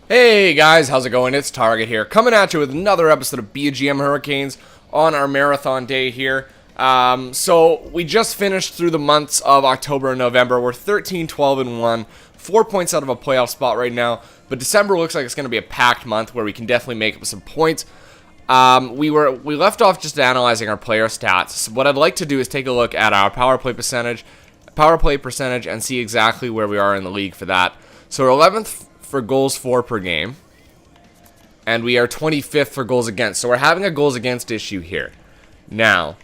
Hey guys, how's it going? It's Target here, coming at you with another episode of BGM Hurricanes on our marathon day here. So we just finished through the months of October and November. We're 13-12-1, 4 points out of a playoff spot right now. But December looks like it's going to be a packed month where we can definitely make up some points. We left off just analyzing our player stats. So what I'd like to do is take a look at our power play percentage, and see exactly where we are in the league for that. So we're 11th for goals for per game, and we are 25th for goals against. So we're having a goals against issue here. Now,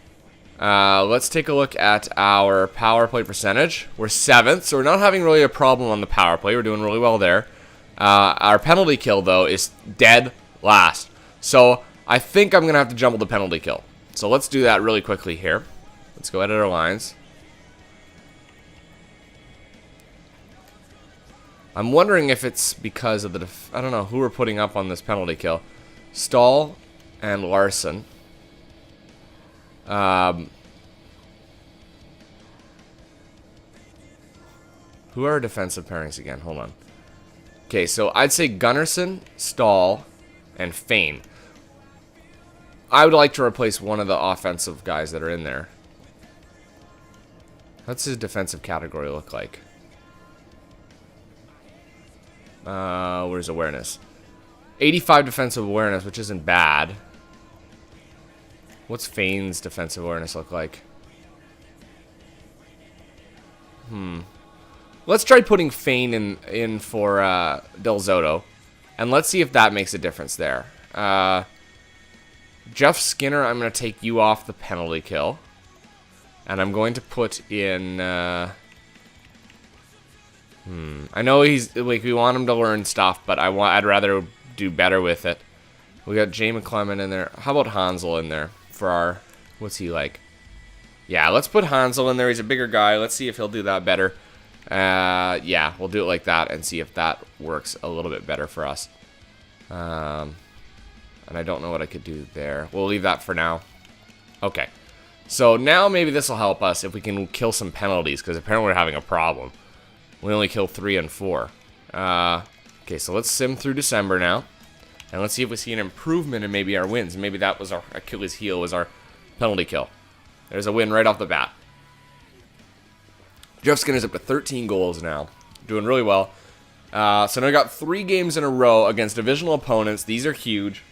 let's take a look at our power play percentage. We're 7th, so we're not having really a problem on the power play. We're doing really well there. Our penalty kill, though, is dead last. So I think I'm going to have to jumble the penalty kill. So let's do that really quickly here. Let's go edit our lines. I'm wondering if it's because of the... I don't know who we're putting up on this penalty kill. Stahl and Larson. Who are our defensive pairings again? Hold on. Okay, so I'd say Gunnarsson, Stahl, and Fane. I would like to replace one of the offensive guys that are in there. What's his defensive category look like? Where's awareness? 85 defensive awareness, which isn't bad. What's Fane's defensive awareness look like? Let's try putting Fane in for Del Zotto, and let's see if that makes a difference there. Jeff Skinner, I'm going to take you off the penalty kill, and I'm going to put in... I know he's like, we want him to learn stuff, but I'd rather do better with it. We got Jay McClement in there. How about Hansel in there for our... What's he like? Yeah, let's put Hansel in there. He's a bigger guy. Let's see if he'll do that better. Yeah, we'll do it like that and see if that works a little bit better for us. And I don't know what I could do there. We'll leave that for now. Okay. So now maybe this will help us if we can kill some penalties, because apparently we're having a problem. We only kill 3 and 4. Okay, so let's sim through December now. And let's see if we see an improvement in maybe our wins. Maybe that was our Achilles heel, was our penalty kill. There's a win right off the bat. Jeff Skinner's up to 13 goals now. Doing really well. So now I got 3 games in a row against divisional opponents. These are huge.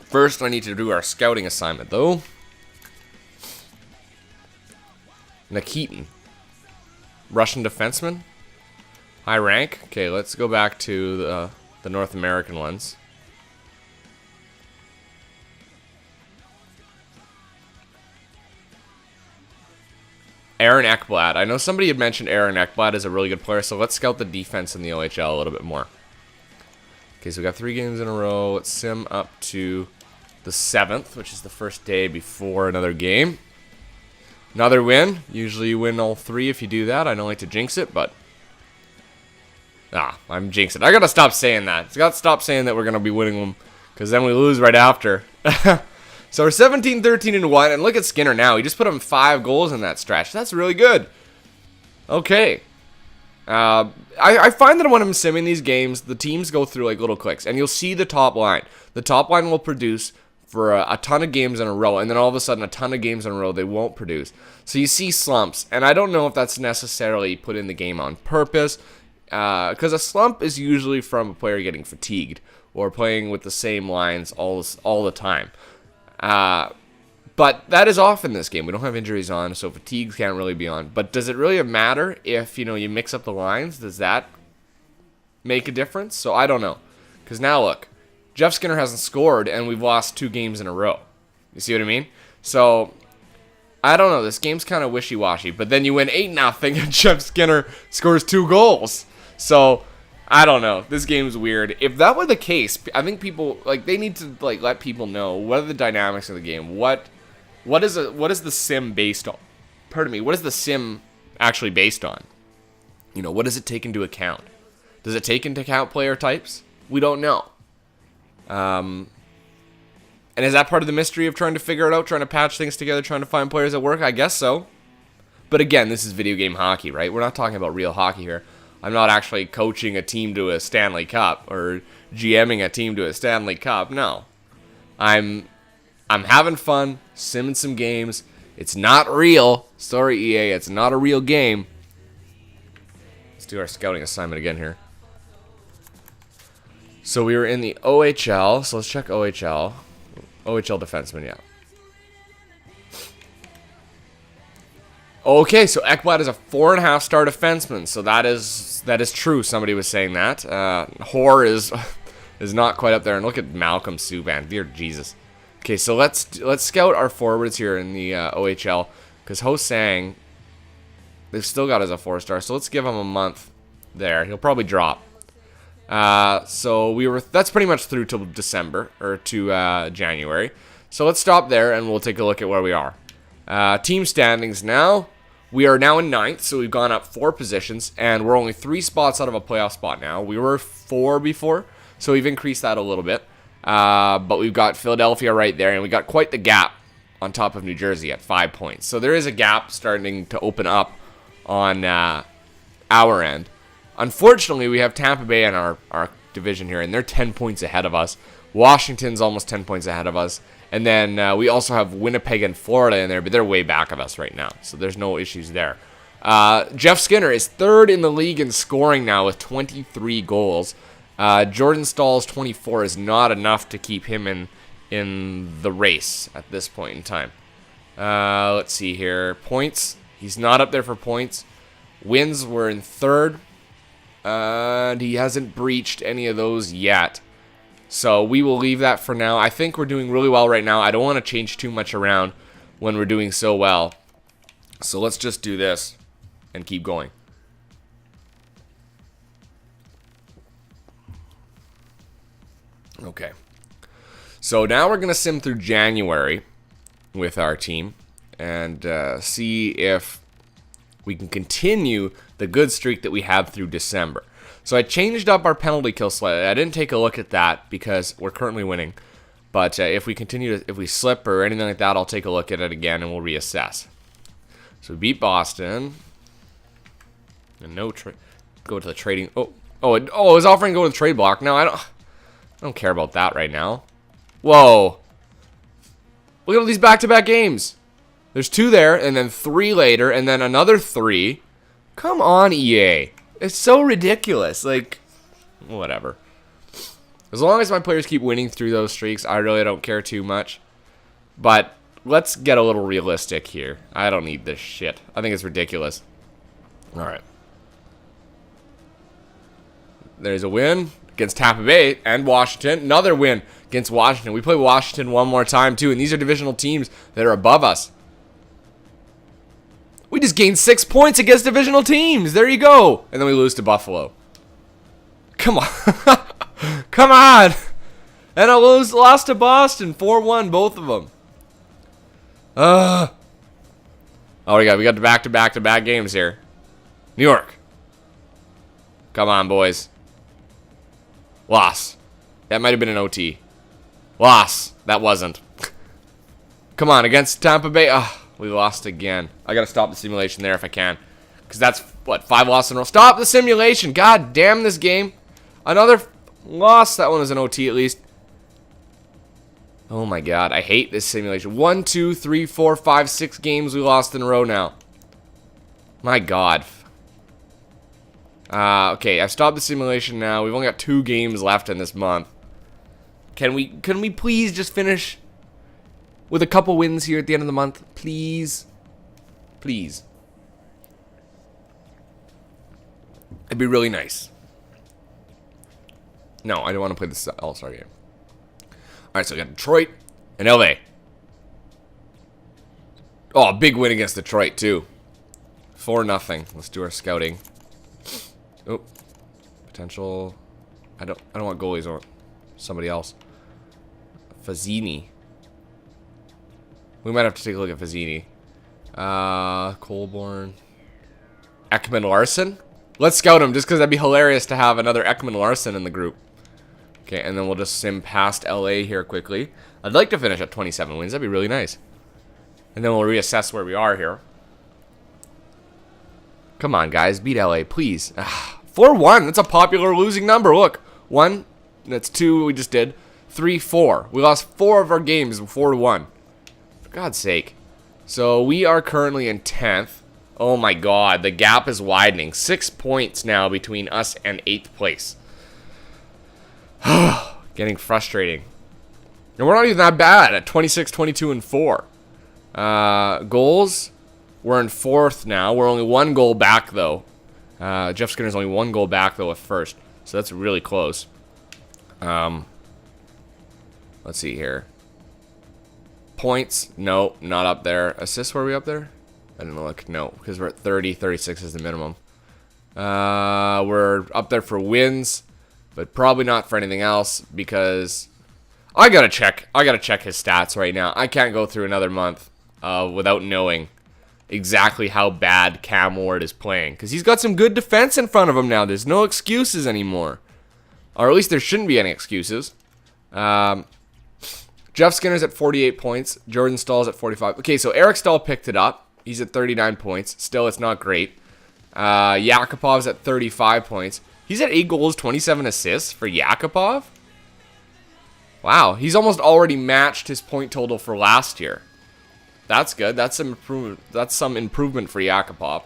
First, I need to do our scouting assignment, though. Nikitin. Russian defenseman. High rank. Okay, let's go back to the North American ones. Aaron Ekblad. I know somebody had mentioned Aaron Ekblad as a really good player, so let's scout the defense in the OHL a little bit more. Okay, so we got 3 games in a row. Let's sim up to the 7th, which is the first day before another game. Another win. Usually you win all 3 if you do that. I don't like to jinx it, but... I'm jinxing. I gotta stop saying that. I gotta stop saying that we're gonna be winning them, because then we lose right after. So we're 17-13-1, and look at Skinner now. He just put him 5 goals in that stretch. That's really good. Okay. I find that when I'm simming these games, the teams go through like little clicks, and you'll see the top line. The top line will produce for a ton of games in a row, and then all of a sudden a ton of games in a row they won't produce. So you see slumps, and I don't know if that's necessarily put in the game on purpose, because a slump is usually from a player getting fatigued or playing with the same lines all the time. But that is off in this game. We don't have injuries on, so fatigues can't really be on. But does it really matter if you mix up the lines? Does that make a difference? So I don't know, because now look. Jeff Skinner hasn't scored, and we've lost 2 games in a row. You see what I mean? So, I don't know. This game's kind of wishy-washy. But then you win 8-0, and Jeff Skinner scores 2 goals. So, I don't know. This game's weird. If that were the case, I think people, they need to, let people know what are the dynamics of the game. What is the sim based on? Pardon me. What is the sim actually based on? What does it take into account? Does it take into account player types? We don't know. And is that part of the mystery of trying to figure it out, trying to patch things together, trying to find players that work? I guess so. But again, this is video game hockey, right? We're not talking about real hockey here. I'm not actually coaching a team to a Stanley Cup or GMing a team to a Stanley Cup. No. I'm having fun, simming some games. It's not real. Sorry, EA, it's not a real game. Let's do our scouting assignment again here. So we were in the OHL, so let's check OHL. OHL defenseman, yeah. Okay, so Ekblad is a 4.5-star defenseman, so that is true. Somebody was saying that. Hoare is not quite up there, and look at Malcolm Subban, dear Jesus. Okay, so let's scout our forwards here in the OHL, because Ho-Sang, they've still got as a 4-star, so let's give him a month there. He'll probably drop. So that's pretty much through till December, or to January. So let's stop there, and we'll take a look at where we are. Team standings now. We are now in 9th, so we've gone up 4 positions, and we're only 3 spots out of a playoff spot now. We were 4 before, so we've increased that a little bit. But we've got Philadelphia right there, and we got quite the gap on top of New Jersey at 5 points. So there is a gap starting to open up on our end. Unfortunately, we have Tampa Bay in our division here, and they're 10 points ahead of us. Washington's almost 10 points ahead of us. And then we also have Winnipeg and Florida in there, but they're way back of us right now, so there's no issues there. Jeff Skinner is 3rd in the league in scoring now with 23 goals. Jordan Stahl's 24 is not enough to keep him in the race at this point in time. Let's see here. Points. He's not up there for points. Wins, we're in 3rd. And he hasn't breached any of those yet. So we will leave that for now. I think we're doing really well right now. I don't want to change too much around when we're doing so well. So let's just do this and keep going. Okay. So now we're going to sim through January with our team and see if we can continue the good streak that we had through December. So I changed up our penalty kill slightly. I didn't take a look at that because we're currently winning. But if we if we slip or anything like that, I'll take a look at it again and we'll reassess. So we beat Boston. And go to the trading. Oh, it was offering to go to the trade block. No, I don't care about that right now. Whoa. Look at all these back-to-back games. There's 2 there, and then 3 later, and then another 3. Come on, EA. It's so ridiculous. Like, whatever. As long as my players keep winning through those streaks, I really don't care too much. But let's get a little realistic here. I don't need this shit. I think it's ridiculous. All right. There's a win against Tampa Bay and Washington. Another win against Washington. We play Washington one more time, too, and these are divisional teams that are above us. We just gained 6 points against divisional teams. There you go. And then we lose to Buffalo. Come on. Come on. And I lost to Boston. 4-1, both of them. Oh, we got the back-to-back games here. New York. Come on, boys. Loss. That might have been an OT. Loss. That wasn't. Come on, against Tampa Bay. We lost again. I gotta stop the simulation there if I can. Because that's, what, 5 losses in a row. Stop the simulation! God damn this game. Another loss. That one was an OT at least. Oh my god, I hate this simulation. 1, 2, 3, 4, 5, 6 games we lost in a row now. My god. Okay, I've stopped the simulation now. We've only got 2 games left in this month. Can we please just finish with a couple wins here at the end of the month? Please. Please. It'd be really nice. No, I don't want to play this All-Star game. Alright, so we got Detroit and LA. Oh, a big win against Detroit, too. 4-0. Let's do our scouting. Oh. Potential. I don't want goalies or somebody else. Fazzini. We might have to take a look at Fazzini. Colborne. Ekman Larson? Let's scout him just because that'd be hilarious to have another Ekman Larson in the group. Okay, and then we'll just sim past LA here quickly. I'd like to finish at 27 wins. That'd be really nice. And then we'll reassess where we are here. Come on, guys. Beat LA, please. 4-1. That's a popular losing number. Look, 1. That's 2 we just did. 3, 4. We lost 4 of our games 4-1. For God's sake. So we are currently in 10th. Oh my God, the gap is widening. 6 points now between us and 8th place. Getting frustrating. And we're not even that bad at 26, 22, and 4. Goals, we're in 4th now. We're only 1 goal back, though. Jeff Skinner's only 1 goal back, though, at first. So that's really close. Let's see here. Points, no, not up there. Assists, were we up there? I didn't look. No, because we're at 30. 36 is the minimum. We're up there for wins, but probably not for anything else because I gotta check his stats right now. I can't go through another month without knowing exactly how bad Cam Ward is playing because he's got some good defense in front of him now. There's no excuses anymore, or at least there shouldn't be any excuses. Jeff Skinner's at 48 points. Jordan Stahl's at 45. Okay, so Eric Stahl picked it up. He's at 39 points. Still, it's not great. Yakupov's at 35 points. He's at 8 goals, 27 assists for Yakupov. Wow, he's almost already matched his point total for last year. That's good. That's some improvement. That's some improvement for Yakupov.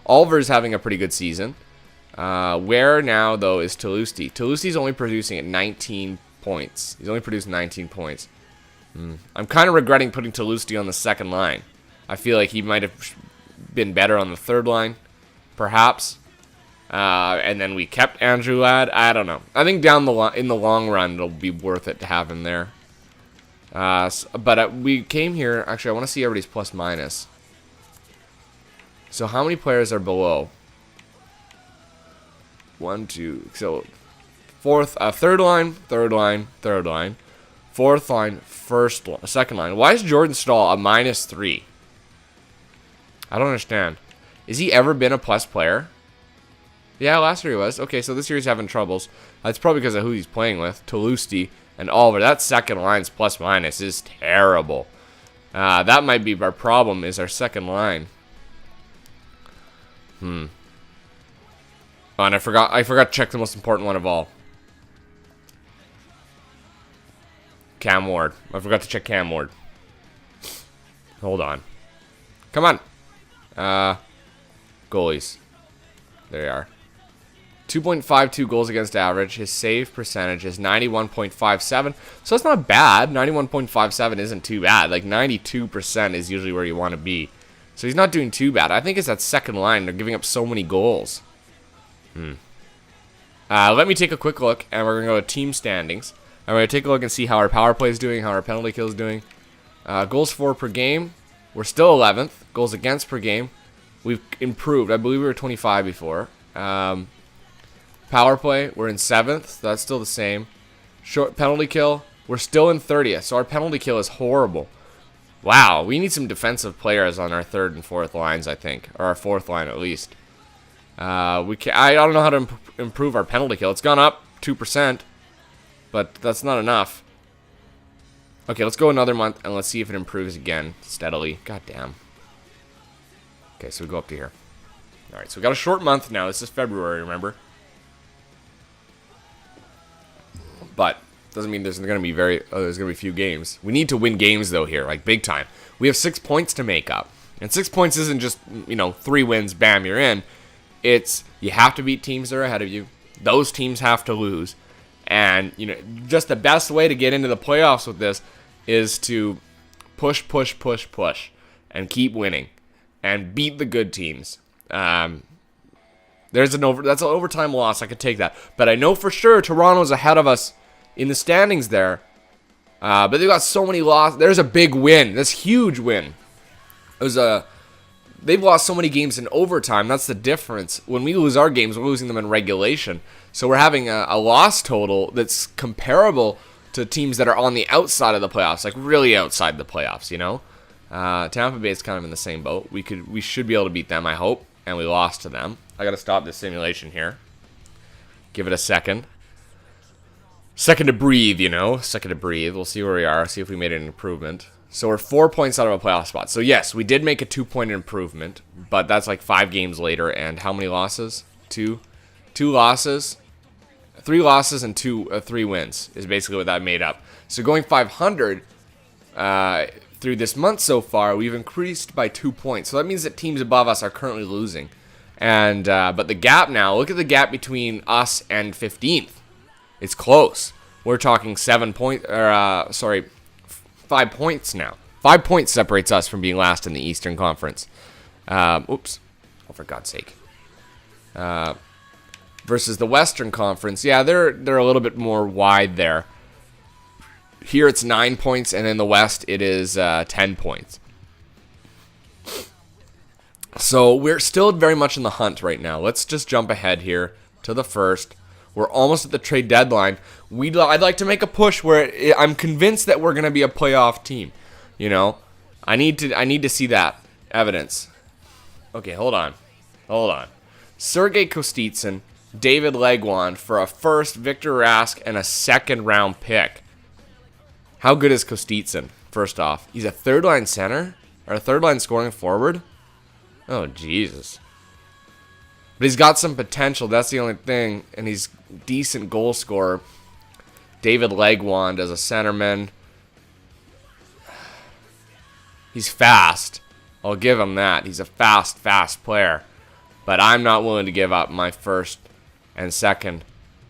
Oliver's having a pretty good season. Where now, though, is Toulouse? Toulouse's only producing at 19 points. He's only produced 19 points. I'm kind of regretting putting Toulouse on the second line. I feel like he might have been better on the third line, perhaps. And then we kept Andrew Ladd. I don't know. I think in the long run, it'll be worth it to have him there. But we came here. Actually, I want to see everybody's plus minus. So how many players are below? 1, 2. So third line, third line, third line. Fourth line, second line. Why is Jordan Stahl a -3? I don't understand. Has he ever been a plus player? Yeah, last year he was. Okay, so this year he's having troubles. That's probably because of who he's playing with. Toulouse and Oliver. That second line's plus minus is terrible. That might be our problem, is our second line. Oh, and I forgot to check the most important one of all. Cam Ward. I forgot to check Cam Ward. Hold on. Come on. Goalies. There you are. 2.52 goals against average. His save percentage is 91.57. So that's not bad. 91.57 isn't too bad. Like 92% is usually where you want to be. So he's not doing too bad. I think it's that second line. They're giving up so many goals. Let me take a quick look, and we're going to go to team standings. And we're going to take a look and see how our power play is doing, how our penalty kill is doing. Goals for per game. We're still 11th. Goals against per game. We've improved. I believe we were 25 before. Power play, we're in 7th. That's still the same. Short penalty kill, we're still in 30th. So our penalty kill is horrible. Wow, we need some defensive players on our 3rd and 4th lines, I think. Or our 4th line, at least. I don't know how to improve our penalty kill. It's gone up 2%. But that's not enough. Okay, let's go another month, and let's see if it improves again steadily. God damn. Okay, so we go up to here. Alright, so we got a short month now. This is February, remember? But doesn't mean there's going to be few games. We need to win games, though, here, like big time. We have 6 points to make up. And 6 points isn't just, 3 wins, bam, you're in. It's, you have to beat teams that are ahead of you. Those teams have to lose. And, just the best way to get into the playoffs with this is to push, and keep winning, and beat the good teams. That's an overtime loss. I could take that. But I know for sure Toronto's ahead of us in the standings there. But they've got so many losses. There's a big win. This huge win. They've lost so many games in overtime. That's the difference. When we lose our games, we're losing them in regulation. So we're having a loss total that's comparable to teams that are on the outside of the playoffs, like really outside the playoffs, Tampa Bay is kind of in the same boat. We should be able to beat them, I hope, and we lost to them. I got to stop this simulation here. Give it a second. Second to breathe, Second to breathe. We'll see where we are, see if we made an improvement. So we're 4 points out of a playoff spot. So yes, we did make a 2-point improvement, but that's like 5 games later, and how many losses? 2 2 losses, 3 losses and 3 wins is basically what that made up. So going 500 through this month so far, we've increased by 2 points. So that means that teams above us are currently losing. And but the gap now, look at the gap between us and 15th. It's close. We're talking 5 points now. 5 points separates us from being last in the Eastern Conference. Oops. Oh, for God's sake. Versus the Western Conference. Yeah, they're a little bit more wide there. Here it's 9 points, and in the West it is 10 points. So we're still very much in the hunt right now. Let's just jump ahead here to the first. We're almost at the trade deadline. I'd like to make a push where I'm convinced that we're going to be a playoff team. You know, I need to see that evidence. Okay, hold on. Sergei Kostitsyn, David Legwand for a first, Victor Rask, and a second-round pick. How good is Kostitsyn? First off, he's a third-line center or a third-line scoring forward. Oh, Jesus. But he's got some potential. That's the only thing. And he's decent goal scorer. David Legwand as a centerman. He's fast. I'll give him that. He's a fast player. But I'm not willing to give up my first and second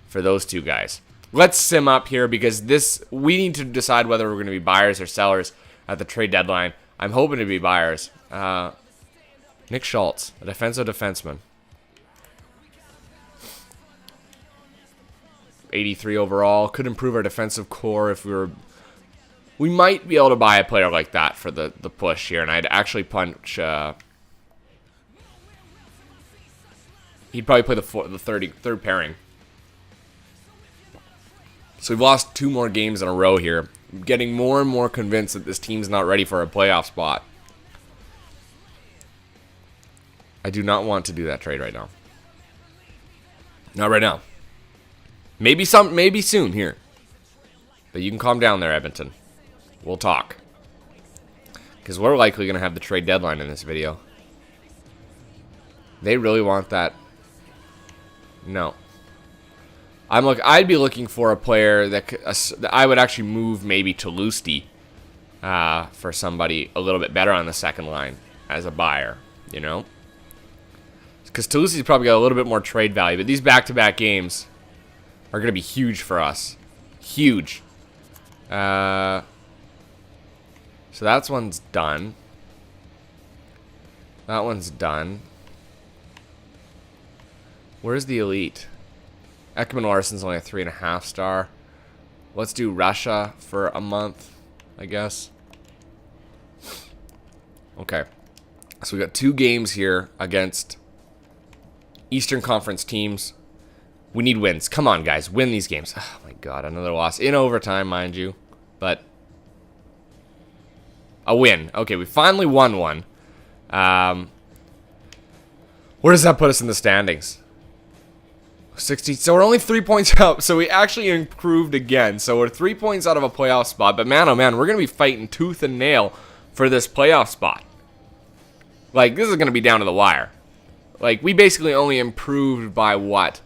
for those two guys. Let's sim up here because we need to decide whether we're going to be buyers or sellers at the trade deadline. I'm hoping to be buyers. Nick Schultz, a defensive defenseman. 83 overall. Could improve our defensive core if we might be able to buy a player like that for the push here. And I'd actually punch... he'd probably play the third pairing. So we've lost 2 more games in a row here. I'm getting more and more convinced that this team's not ready for a playoff spot. I do not want to do that trade right now. Not right now. Maybe soon here. But you can calm down there, Edmonton. We'll talk. Because we're likely going to have the trade deadline in this video. They really want that. No. I'd be looking for a player that I would actually move maybe to Lusty for somebody a little bit better on the second line as a buyer, you know? Because Toulouse's probably got a little bit more trade value, but these back-to-back games are going to be huge for us. Huge. So that one's done. That one's done. Where's the elite? Ekman Larsson's only a 3.5 star. Let's do Russia for a month, I guess. Okay. So we got 2 games here against Eastern Conference teams. We need wins. Come on, guys. Win these games. Oh, my God. Another loss. In overtime, mind you. But a win. Okay, we finally won one. Where does that put us in the standings? 60. So we're only 3 points up. So we actually improved again. So we're 3 points out of a playoff spot. But man, oh man, we're going to be fighting tooth and nail for this playoff spot. Like, this is going to be down to the wire. Like, we basically only improved by what?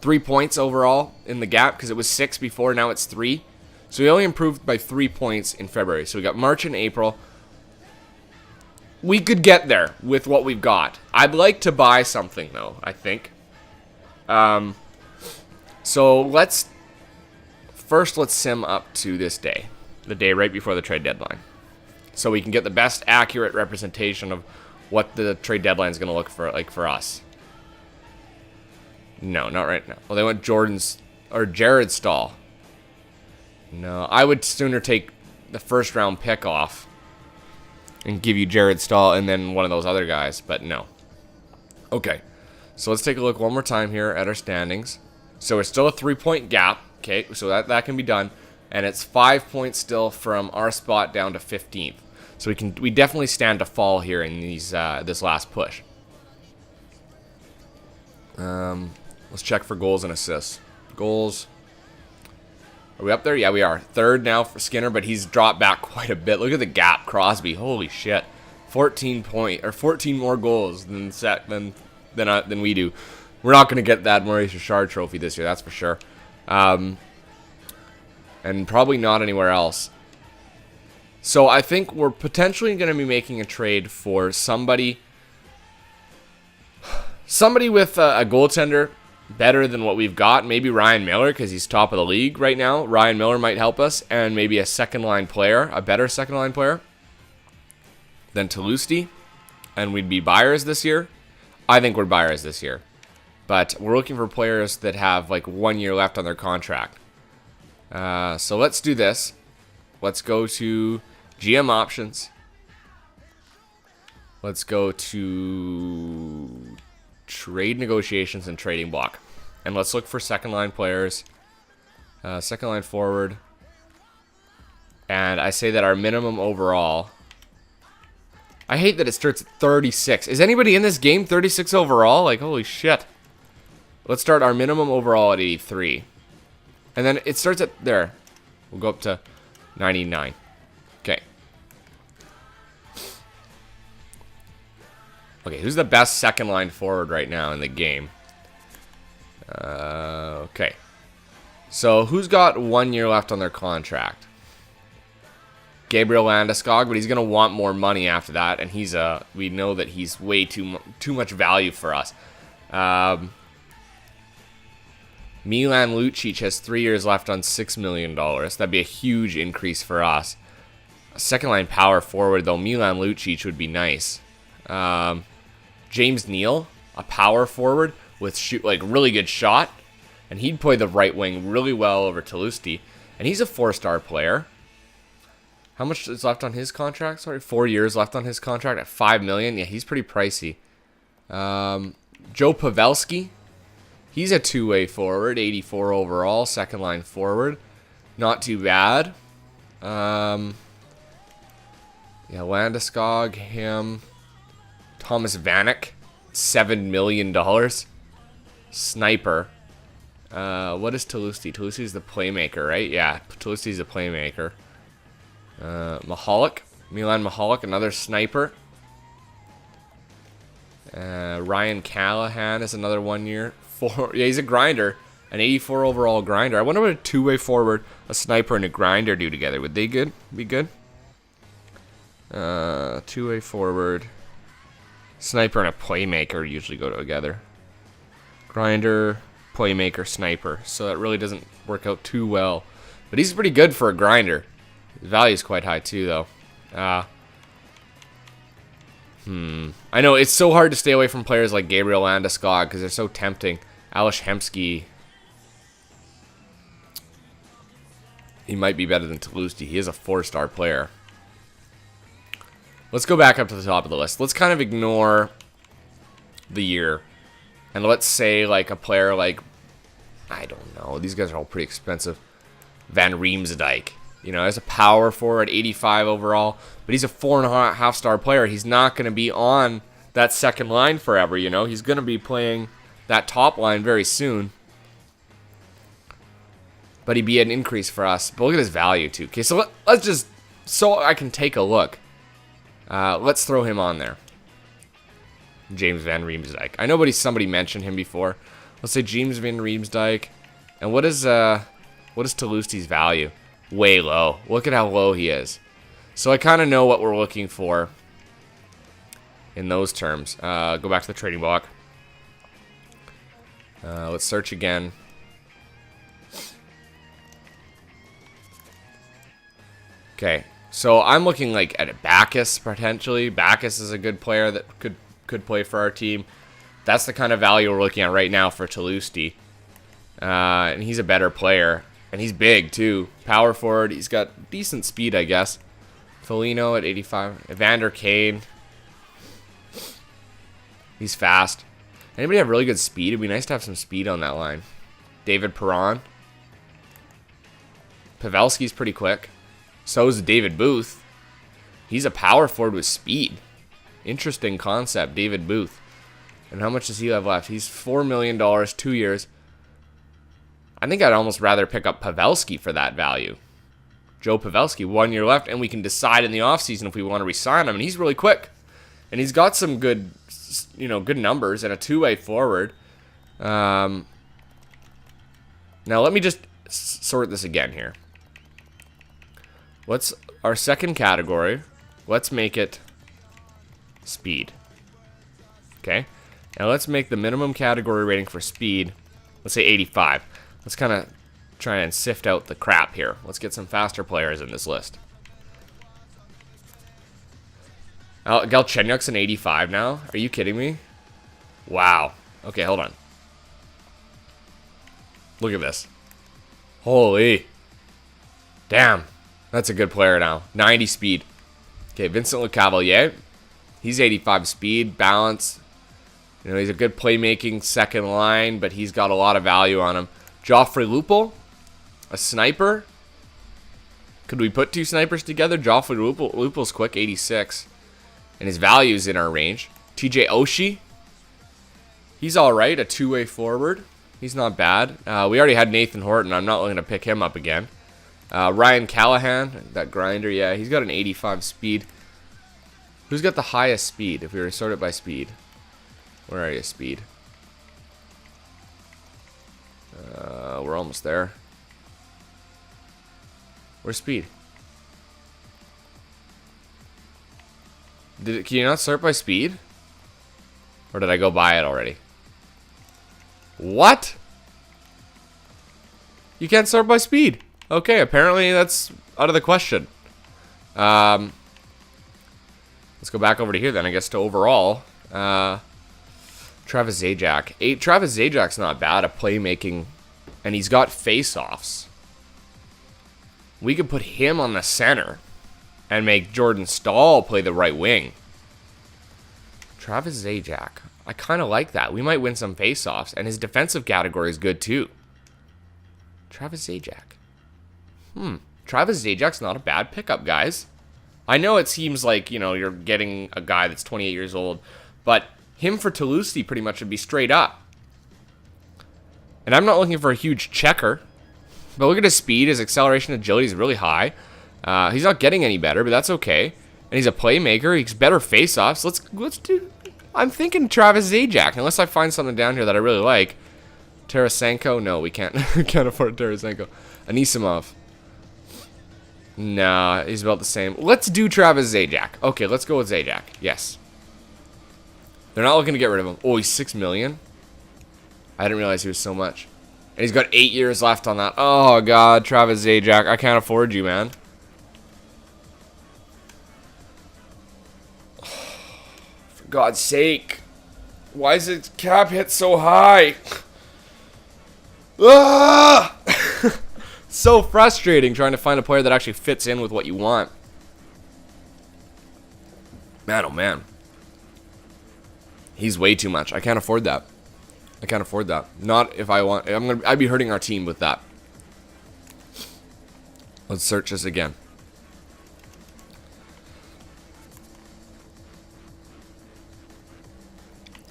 3 points overall in the gap, because it was 6 before, now it's 3. So we only improved by 3 points in February. So we got March and April. We could get there with what we've got. I'd like to buy something, though, I think. So let's sim up to this day. The day right before the trade deadline. So we can get the best accurate representation of what the trade deadline is going to look for us. No, not right now. Well, they went Jared Stahl. No, I would sooner take the first round pick off and give you Jared Stahl and then one of those other guys, but no. Okay, so let's take a look one more time here at our standings. So it's still a 3-point gap. Okay, so that can be done, and it's 5 points still from our spot down to 15th. So we definitely stand to fall here in this last push. Let's check for goals and assists. Goals. Are we up there? Yeah, we are. 3rd now for Skinner, but he's dropped back quite a bit. Look at the gap, Crosby. Holy shit. 14 more goals than we do. We're not going to get that Maurice Richard trophy this year, that's for sure. And probably not anywhere else. So I think we're potentially going to be making a trade for somebody with a goaltender better than what we've got. Maybe Ryan Miller, because he's top of the league right now. Ryan Miller might help us. And maybe a second-line player, a better second-line player than Toulouse. And we'd be buyers this year. I think we're buyers this year. But we're looking for players that have like 1 year left on their contract. So let's do this. Let's go to GM options. Let's go to trade negotiations and trading block. And let's look for second line players. Second line forward. And I say that our minimum overall. I hate that it starts at 36. Is anybody in this game 36 overall? Like, holy shit. Let's start our minimum overall at 83. And then it starts at there. We'll go up to 99. Okay. Okay, who's the best second line forward right now in the game? Okay. So, who's got 1 year left on their contract? Gabriel Landeskog, but he's going to want more money after that, and we know that he's way too much value for us. Milan Lucic has 3 years left on $6 million. That'd be a huge increase for us. A second-line power forward, though, Milan Lucic would be nice. James Neal, a power forward with really good shot, and he'd play the right wing really well over Toulouse. And he's a 4-star player. How much is left on his contract? Sorry, 4 years left on his contract at $5 million. Yeah, he's pretty pricey. Joe Pavelski. He's a two-way forward, 84 overall, second-line forward. Not too bad. Yeah, Landeskog, him. Thomas Vanek, $7 million. Sniper. What is Toulouse? Toulouse is the playmaker, right? Yeah, Toulouse is the playmaker. Mahalik. Milan Mahalik, another sniper. Ryan Callahan is another 1 year. Yeah, he's a grinder. An 84 overall grinder. I wonder what a two-way forward, a sniper, and a grinder do together. Would they be good? Two-way forward. Sniper and a playmaker usually go together. Grinder, playmaker, sniper. So that really doesn't work out too well. But he's pretty good for a grinder. His value is quite high too, though. I know, it's so hard to stay away from players like Gabriel Landeskog because they're so tempting. Alish Hemsky. He might be better than Toulouse. He is a 4-star player. Let's go back up to the top of the list. Let's kind of ignore the year. And let's say like a player like, I don't know, these guys are all pretty expensive. Van Riemsdyk. You know, as a power forward, 85 overall. But he's a 4.5-star player. He's not going to be on that second line forever, you know. He's going to be playing that top line very soon. But he'd be an increase for us. But look at his value, too. Okay, so let's just, so I can take a look. Let's throw him on there. James Van Riemsdyk. I know somebody mentioned him before. Let's say James Van Riemsdyk. And what is Toulouse's value? Way low. Look at how low he is. So I kind of know what we're looking for in those terms. Go back to the trading block. Let's search again. Okay, so I'm looking like at a Bacchus potentially. Bacchus is a good player that could play for our team. That's the kind of value we're looking at right now for Toulouse. And he's a better player. And he's big, too. Power forward. He's got decent speed, I guess. Foligno at 85. Evander Kane. He's fast. Anybody have really good speed? It'd be nice to have some speed on that line. David Perron. Pavelski's pretty quick. So is David Booth. He's a power forward with speed. Interesting concept, David Booth. And how much does he have left? He's $4 million, 2 years. I think I'd almost rather pick up Pavelski for that value. Joe Pavelski, 1 year left, and we can decide in the offseason if we want to re-sign him. And he's really quick. And he's got some good, good numbers and a two-way forward. Now let me just sort this again here. What's our second category? Let's make it speed. Okay. Now let's make the minimum category rating for speed, let's say 85. Let's kind of try and sift out the crap here. Let's get some faster players in this list. Galchenyuk's an 85 now? Are you kidding me? Wow. Okay, hold on. Look at this. Holy. Damn. That's a good player now. 90 speed. Okay, Vincent Lecavalier. He's 85 speed, balance. You know, he's a good playmaking second line, but he's got a lot of value on him. Joffrey Lupul, a sniper. Could we put two snipers together? Joffrey Lupul's quick, 86. And his value is in our range. TJ Oshie. He's alright, a two-way forward. He's not bad. We already had Nathan Horton. I'm not looking to pick him up again. Ryan Callahan, that grinder, yeah, he's got an 85 speed. Who's got the highest speed if we were to sort it by speed? Where are you, speed? We're almost there. Where's speed? Can you not sort by speed? Or did I go by it already? What? You can't sort by speed. Okay, apparently that's out of the question. Let's go back over to here then, I guess, to overall. Travis Zajac. Travis Zajac's not bad at playmaking, and he's got face-offs. We could put him on the center and make Jordan Staal play the right wing. Travis Zajac. I kind of like that. We might win some face-offs, and his defensive category is good too. Travis Zajac. Travis Zajac's not a bad pickup, guys. I know it seems like, you know, you're getting a guy that's 28 years old, but him for Toulouse pretty much would be straight up. And I'm not looking for a huge checker, but look at his speed, his acceleration, agility is really high. He's not getting any better, but that's okay. And he's a playmaker. He's better face-offs. Let's do. I'm thinking Travis Zajac, unless I find something down here that I really like. Tarasenko? No, we can't. We can't afford Tarasenko. Anisimov. Nah, he's about the same. Let's do Travis Zajac. Okay, let's go with Zajac. Yes. They're not looking to get rid of him. Oh, he's $6 million? I didn't realize he was so much. And he's got 8 years left on that. Oh, God, Travis Zajac. I can't afford you, man. For God's sake. Why is his cap hit so high? Ah! So frustrating trying to find a player that actually fits in with what you want. Man, oh man. He's way too much. I can't afford that. I can't afford that. Not if I want. I'd be hurting our team with that. Let's search this again.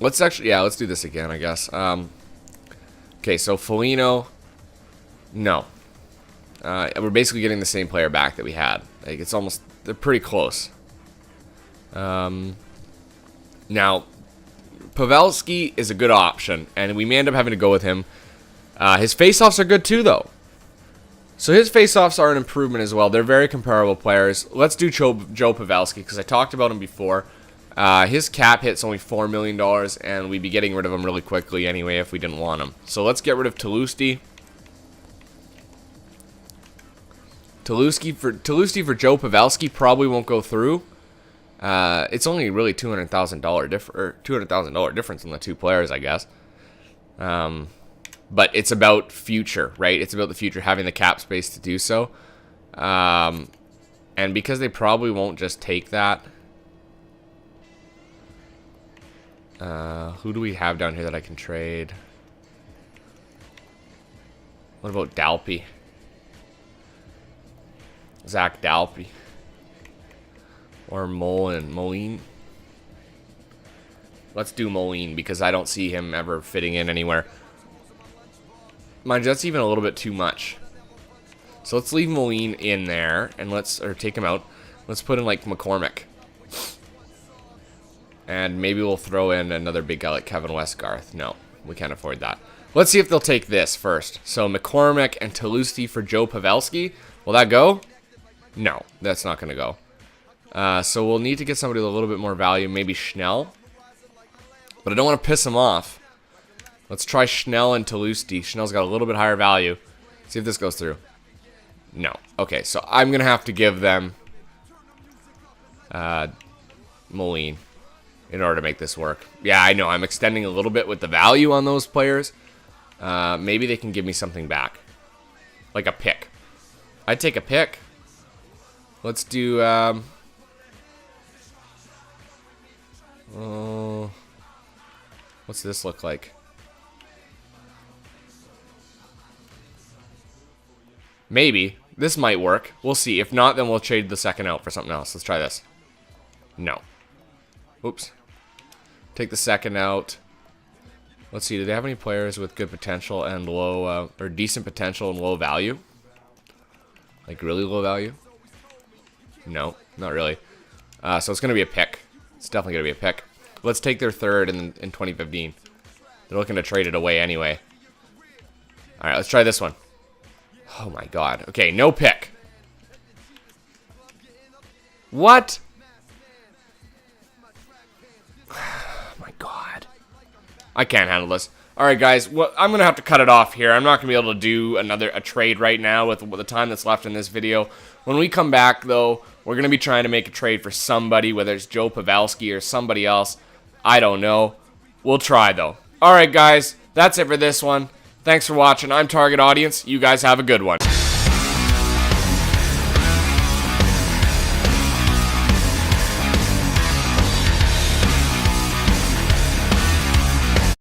Let's actually, yeah, let's do this again, I guess. Okay, so Foligno, no. We're basically getting the same player back that we had. Like, it's almost, they're pretty close. Now, Pavelski is a good option, and we may end up having to go with him. His face-offs are good too, though. So his face-offs are an improvement as well. They're very comparable players. Let's do Joe Pavelski, because I talked about him before. His cap hit's only $4 million, and we'd be getting rid of him really quickly anyway if we didn't want him. So let's get rid of Toulouse for Joe Pavelski probably won't go through. It's only really $200,000 difference in the two players, I guess. But it's about future, right? It's about the future, having the cap space to do so. And because they probably won't just take that. Who do we have down here that I can trade? What about Dalpe? Zach Dalpe. Or Moline. Let's do Moline because I don't see him ever fitting in anywhere. Mind you, that's even a little bit too much. So let's leave Moline in there and or take him out. Let's put in like McCormick. And maybe we'll throw in another big guy like Kevin Westgarth. No, we can't afford that. Let's see if they'll take this first. So McCormick and Toulouse for Joe Pavelski. Will that go? No, that's not going to go. So we'll need to get somebody with a little bit more value. Maybe Schnell. But I don't want to piss him off. Let's try Schnell and Toulouse. Schnell's got a little bit higher value. See if this goes through. No. Okay, so I'm going to have to give them Moline in order to make this work. Yeah, I know. I'm extending a little bit with the value on those players. Maybe they can give me something back. Like a pick. I'd take a pick. Let's do... what's this look like? Maybe. This might work. We'll see. If not, then we'll trade the second out for something else. Let's try this. No. Oops. Take the second out. Let's see. Do they have any players with good potential and low, or decent potential and low value? Like really low value? No, not really. So it's going to be a pick. It's definitely going to be a pick. Let's take their third in 2015. They're looking to trade it away anyway. All right, let's try this one. Oh my god. Okay, no pick. What? Oh my god. I can't handle this. Alright guys, well, I'm going to have to cut it off here. I'm not going to be able to do a trade right now with the time that's left in this video. When we come back though, we're going to be trying to make a trade for somebody, whether it's Joe Pavelski or somebody else. I don't know. We'll try though. Alright guys, that's it for this one. Thanks for watching. I'm Target Audience. You guys have a good one.